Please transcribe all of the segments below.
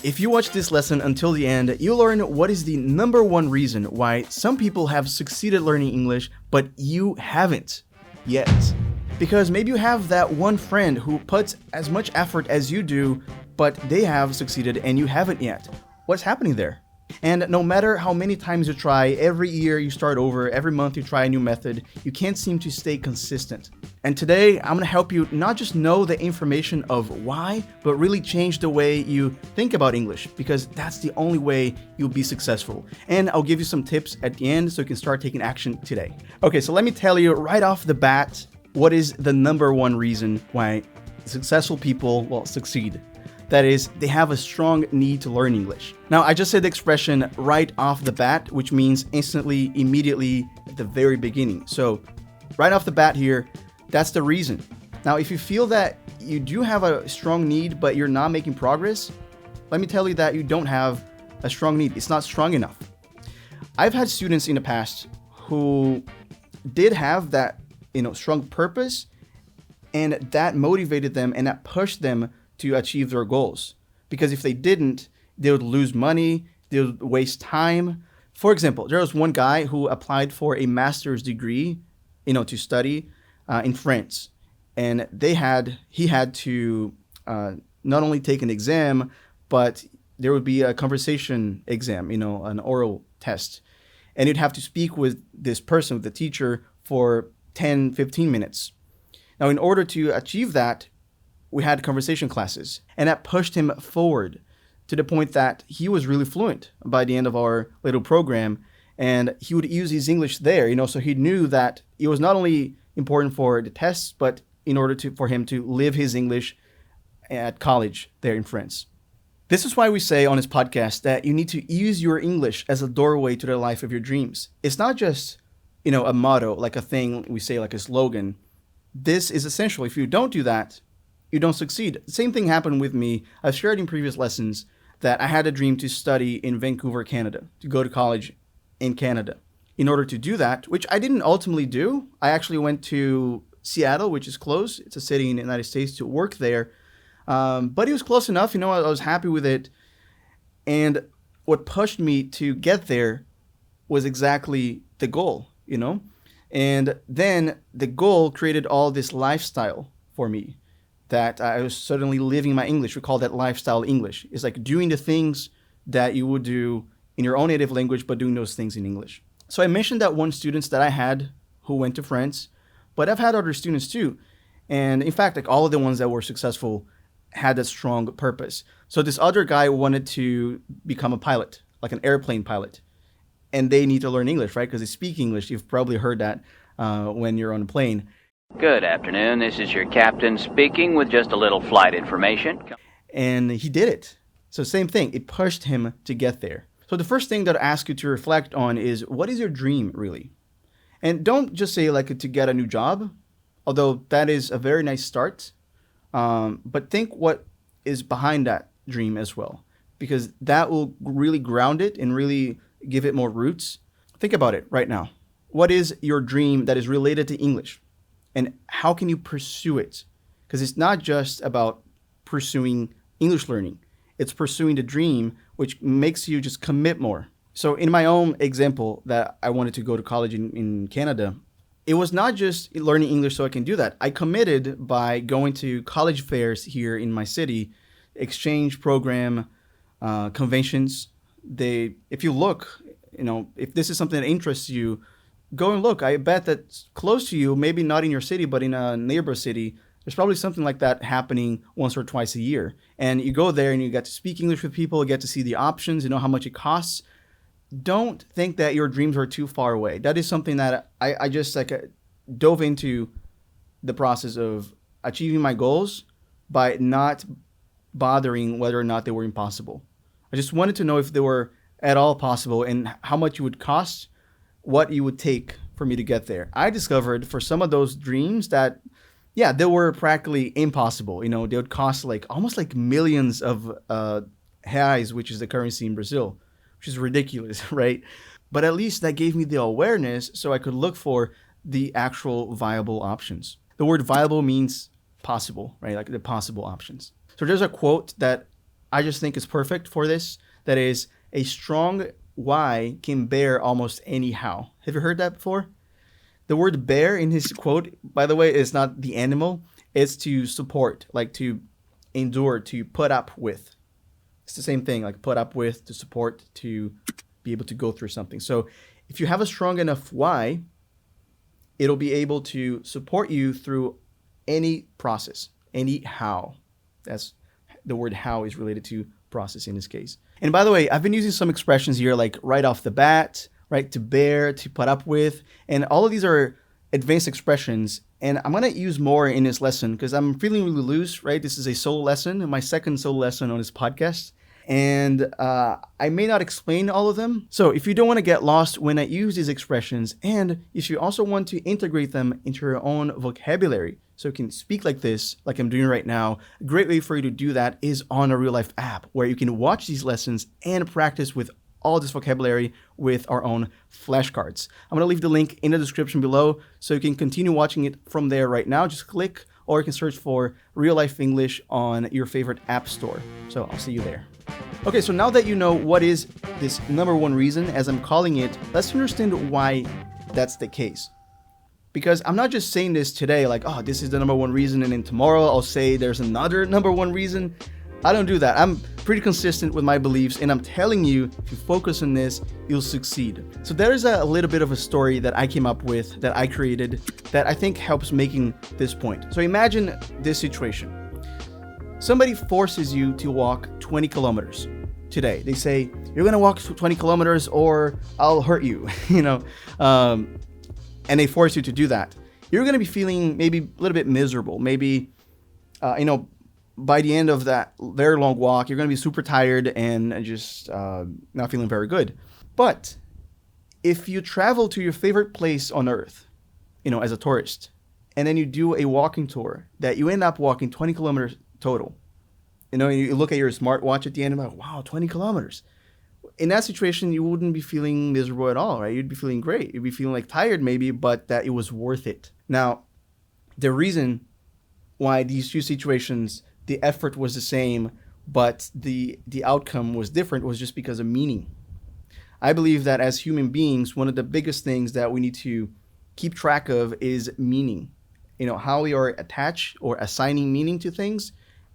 If you watch this lesson until the end, you'll learn what is the number one reason why some people have succeeded learning English, but you haven't yet. Because maybe you have that one friend who puts as much effort as you do, but they have succeeded and you haven't yet. What's happening there? And no matter how many times you try, every year you start over, every month you try a new method, you can't seem to stay consistent. And today, I'm going to help you not just know the information of why, but really change the way you think about English, because that's the only way you'll be successful. And I'll give you some tips at the end so you can start taking action today. Okay, so let me tell you right off the bat, what is the number one reason why successful people will succeed? That is, they have a strong need to learn English. Now, I just said the expression right off the bat, which means instantly, immediately, at the very beginning. So, right off the bat here, that's the reason. Now, if you feel that you do have a strong need, but you're not making progress, let me tell you that you don't have a strong need. It's not strong enough. I've had students in the past who did have that, strong purpose, and that motivated them and that pushed them to achieve their goals. Because if they didn't, they would lose money, they would waste time. For example, there was one guy who applied for a master's degree, to study in France. And he had to not only take an exam, but there would be a conversation exam, an oral test. And you'd have to speak with this person, with the teacher, for 10, 15 minutes. Now, in order to achieve that, we had conversation classes, and that pushed him forward to the point that he was really fluent by the end of our little program, and he would use his English there, so he knew that it was not only important for the tests, but in order for him to live his English at college there in France. This is why we say on this podcast that you need to use your English as a doorway to the life of your dreams. It's not just, a motto, like a thing we say, like a slogan. This is essential. If you don't do that, you don't succeed. The same thing happened with me. I've shared in previous lessons that I had a dream to study in Vancouver, Canada, to go to college in Canada. In order to do that, which I didn't ultimately do, I actually went to Seattle, which is close. It's a city in the United States, to work there. But it was close enough, I was happy with it. And what pushed me to get there was exactly the goal, And then the goal created all this lifestyle for me, that I was suddenly living my English. We call that lifestyle English. It's like doing the things that you would do in your own native language, but doing those things in English. So I mentioned that one student that I had who went to France, but I've had other students too. And in fact, all of the ones that were successful had that strong purpose. So this other guy wanted to become a pilot, like an airplane pilot. And they need to learn English, right? Because they speak English. You've probably heard that when you're on a plane. Good afternoon, this is your captain speaking with just a little flight information. And he did it. So same thing, it pushed him to get there. So the first thing that I ask you to reflect on is, what is your dream really? And don't just say to get a new job, although that is a very nice start. But think what is behind that dream as well, because that will really ground it and really give it more roots. Think about it right now. What is your dream that is related to English? And how can you pursue it? Because it's not just about pursuing English learning. It's pursuing the dream, which makes you just commit more. So in my own example that I wanted to go to college in Canada, it was not just learning English so I can do that. I committed by going to college fairs here in my city, exchange program, conventions. If you look, if this is something that interests you, go and look. I bet that close to you, maybe not in your city, but in a neighbor city, there's probably something like that happening once or twice a year. And you go there and you get to speak English with people, you get to see the options, how much it costs. Don't think that your dreams are too far away. That is something that I just dove into the process of achieving my goals by not bothering whether or not they were impossible. I just wanted to know if they were at all possible and how much it would cost, what it would take for me to get there. I discovered for some of those dreams that, they were practically impossible. They would cost almost millions of reais, which is the currency in Brazil, which is ridiculous, right? But at least that gave me the awareness so I could look for the actual viable options. The word viable means possible, right? Like the possible options. So there's a quote that I just think is perfect for this. That is, a strong why can bear almost any how. Have you heard that before? The word bear in his quote, by the way, is not the animal. It's to support, like to endure, to put up with. It's the same thing, like put up with, to support, to be able to go through something. So if you have a strong enough why, it'll be able to support you through any process, any how. That's the word how is related to process in this case. And by the way, I've been using some expressions here like right off the bat, right? To bear, to put up with. And all of these are advanced expressions. And I'm going to use more in this lesson because I'm feeling really loose, right? This is a solo lesson, my second solo lesson on this podcast. And I may not explain all of them. So if you don't want to get lost when I use these expressions, and if you also want to integrate them into your own vocabulary, so you can speak like this, like I'm doing right now, a great way for you to do that is on a RealLife app where you can watch these lessons and practice with all this vocabulary with our own flashcards. I'm going to leave the link in the description below so you can continue watching it from there right now. Just click, or you can search for RealLife English on your favorite app store. So I'll see you there. Okay, so now that you know what is this number one reason, as I'm calling it, let's understand why that's the case. Because I'm not just saying this today like, oh, this is the number one reason, and then tomorrow I'll say there's another number one reason. I don't do that. I'm pretty consistent with my beliefs, and I'm telling you, if you focus on this, you'll succeed. So there's a little bit of a story that I came up with, that I created, that I think helps making this point. So imagine this situation. Somebody forces you to walk 20 kilometers today. They say, you're going to walk 20 kilometers or I'll hurt you, and they force you to do that. You're going to be feeling maybe a little bit miserable. Maybe, by the end of that very long walk, you're going to be super tired and just not feeling very good. But if you travel to your favorite place on earth, as a tourist, and then you do a walking tour that you end up walking 20 kilometers total, you look at your smartwatch at the end and like, wow, 20 kilometers. In that situation, you wouldn't be feeling miserable at all, right? You'd be feeling great. You'd be feeling like tired maybe, but that it was worth it. Now, the reason why these two situations, the effort was the same, but the outcome was different was just because of meaning. I believe that as human beings, one of the biggest things that we need to keep track of is meaning. How we are attached or assigning meaning to things,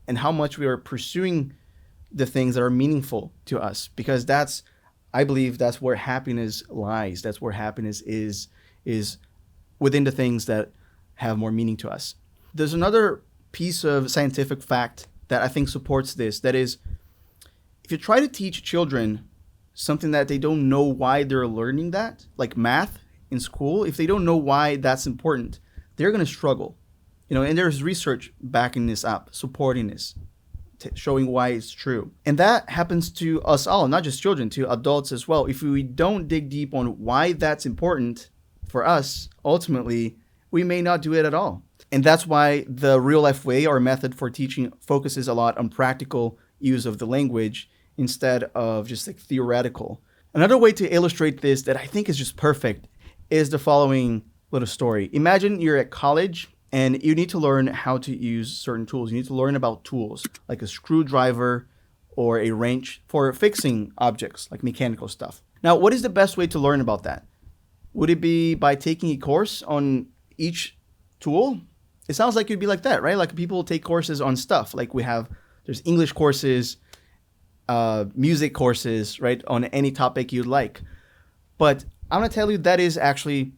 and how much we are pursuing the things that are meaningful to us. Because I believe that's where happiness lies. That's where happiness is within the things that have more meaning to us. There's another piece of scientific fact that I think supports this. That is, if you try to teach children something that they don't know why they're learning that, like math in school, if they don't know why that's important, they're going to struggle. And there's research backing this up, supporting this, showing why it's true. And that happens to us all, not just children, to adults as well. If we don't dig deep on why that's important for us, ultimately, we may not do it at all. And that's why the RealLife way, our method for teaching, focuses a lot on practical use of the language instead of just like theoretical. Another way to illustrate this that I think is just perfect is the following little story. Imagine you're at college and you need to learn how to use certain tools. You need to learn about tools like a screwdriver or a wrench for fixing objects like mechanical stuff. Now, what is the best way to learn about that? Would it be by taking a course on each tool? It sounds like it'd be like that, right? Like people take courses on stuff. Like there's English courses, music courses, right? On any topic you'd like. But I'm going to tell you that is actually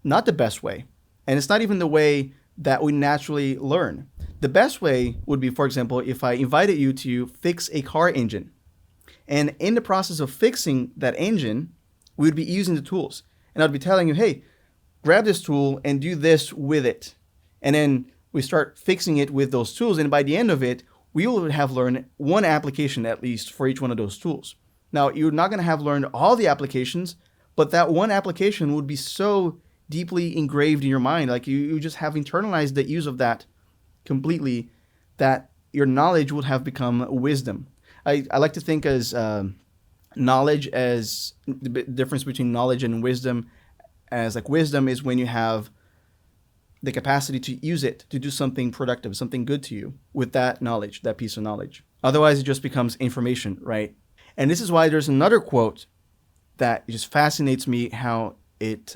not the best way. And it's not even the way that we naturally learn. The best way would be, for example, if I invited you to fix a car engine. And in the process of fixing that engine, we would be using the tools. And I'd be telling you, hey, grab this tool and do this with it. And then we start fixing it with those tools. And by the end of it, we will have learned one application at least for each one of those tools. Now, you're not going to have learned all the applications, but that one application would be so deeply engraved in your mind. Like you just have internalized the use of that completely, that your knowledge would have become wisdom. I like to think as knowledge as the difference between knowledge and wisdom, as like wisdom is when you have the capacity to use it to do something productive, something good to you with that knowledge, that piece of knowledge. Otherwise, it just becomes information, right? And this is why there's another quote that just fascinates me, how it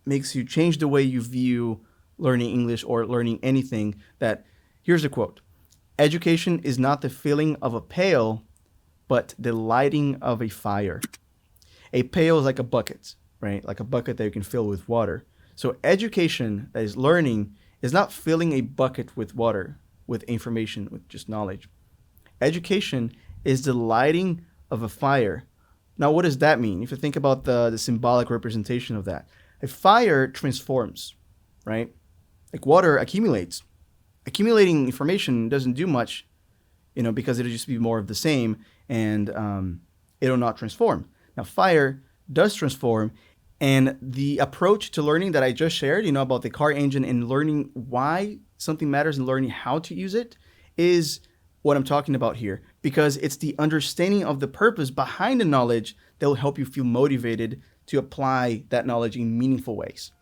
makes you change the way you view learning English or learning anything. That here's the quote: "Education is not the filling of a pail, but the lighting of a fire." A pail is like a bucket, right? Like a bucket that you can fill with water. So education, that is learning, is not filling a bucket with water, with information, with just knowledge. Education is the lighting of a fire. Now, what does that mean? If you think about the symbolic representation of that, a fire transforms, right? Like water accumulates. Accumulating information doesn't do much, because it'll just be more of the same, and it'll not transform. Now, fire does transform, and the approach to learning that I just shared, about the car engine and learning why something matters and learning how to use it, is what I'm talking about here, because it's the understanding of the purpose behind the knowledge that will help you feel motivated to apply that knowledge in meaningful ways.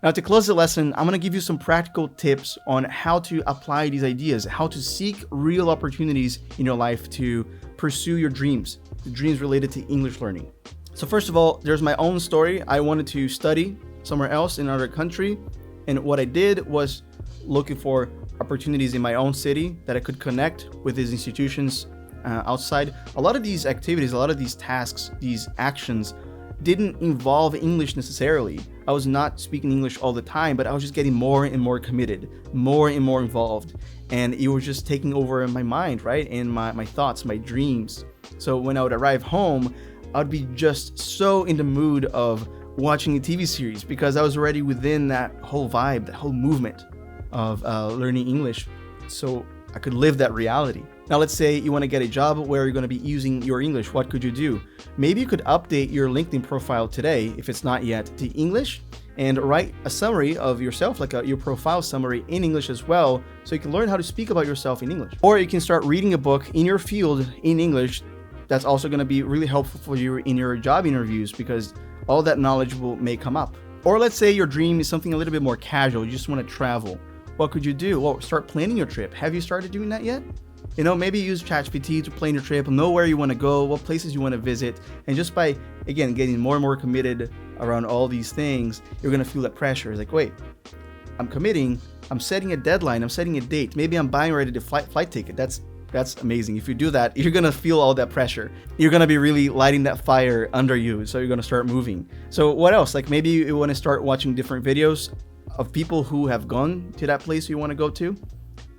Now, to close the lesson, I'm going to give you some practical tips on how to apply these ideas, how to seek real opportunities in your life to pursue your dreams, the dreams related to English learning. So first of all, there's my own story. I wanted to study somewhere else in another country, and what I did was looking for opportunities in my own city that I could connect with these institutions outside. A lot of these activities, a lot of these tasks, these actions didn't involve English necessarily. I was not speaking English all the time, but I was just getting more and more committed, more and more involved. And it was just taking over my mind, right? And my thoughts, my dreams. So when I would arrive home, I'd be just so in the mood of watching a TV series because I was already within that whole vibe, that whole movement of learning English, so I could live that reality. Now, let's say you want to get a job where you're going to be using your English. What could you do? Maybe you could update your LinkedIn profile today, if it's not yet, to English, and write a summary of yourself, like your profile summary in English as well, so you can learn how to speak about yourself in English. Or you can start reading a book in your field in English. That's also going to be really helpful for you in your job interviews, because all that knowledge may come up. Or let's say your dream is something a little bit more casual. You just want to travel. What could you do? Well, start planning your trip. Have you started doing that yet? Maybe use ChatGPT to plan your trip, know where you want to go, what places you want to visit. And just by, again, getting more and more committed around all these things, you're going to feel that pressure. It's like, wait, I'm committing, I'm setting a deadline, I'm setting a date. Maybe I'm buying already the flight ticket. That's amazing. If you do that, you're going to feel all that pressure. You're going to be really lighting that fire under you. So you're going to start moving. So what else? Like maybe you want to start watching different videos of people who have gone to that place you want to go to.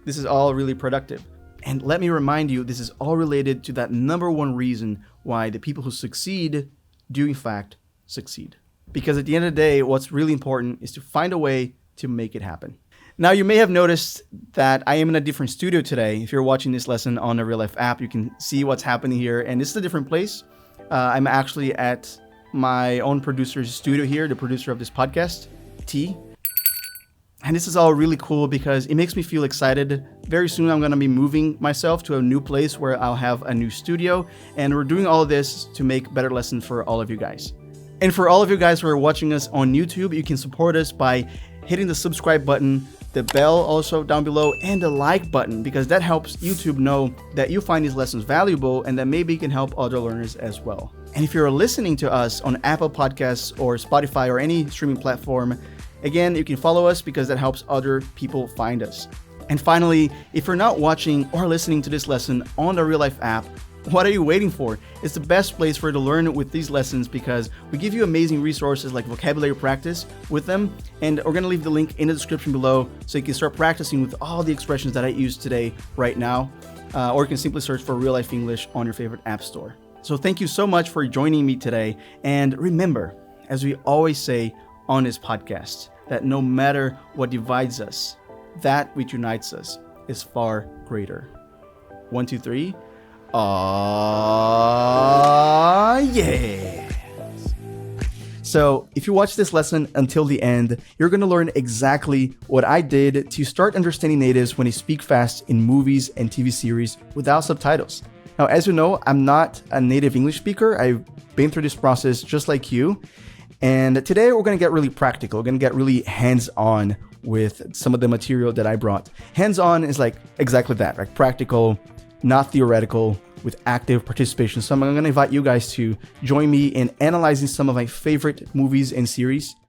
This is all really productive. And let me remind you, this is all related to that number one reason why the people who succeed do in fact succeed. Because at the end of the day, what's really important is to find a way to make it happen. Now, you may have noticed that I am in a different studio today. If you're watching this lesson on the RealLife app, you can see what's happening here. And this is a different place. I'm actually at my own producer's studio here, the producer of this podcast, T. And this is all really cool because it makes me feel excited. Very soon, I'm going to be moving myself to a new place where I'll have a new studio. And we're doing all of this to make better lessons for all of you guys. And for all of you guys who are watching us on YouTube, you can support us by hitting the subscribe button, the bell also down below, and the like button, because that helps YouTube know that you find these lessons valuable and that maybe it can help other learners as well. And if you're listening to us on Apple Podcasts or Spotify or any streaming platform, again, you can follow us because that helps other people find us. And finally, if you're not watching or listening to this lesson on the RealLife app, what are you waiting for? It's the best place for you to learn with these lessons because we give you amazing resources like vocabulary practice with them. And we're going to leave the link in the description below so you can start practicing with all the expressions that I used today right now. Or you can simply search for RealLife English on your favorite app store. So thank you so much for joining me today. And remember, as we always say on this podcast, that no matter what divides us, that which unites us is far greater. 1, 2, 3. Yeah. So if you watch this lesson until the end, you're going to learn exactly what I did to start understanding natives when they speak fast in movies and TV series without subtitles. Now, as you know, I'm not a native English speaker. I've been through this process just like you. And today we're going to get really practical. We're going to get really hands-on with some of the material that I brought. Hands-on is like exactly that, like practical, not theoretical, with active participation. So I'm going to invite you guys to join me in analyzing some of my favorite movies and series.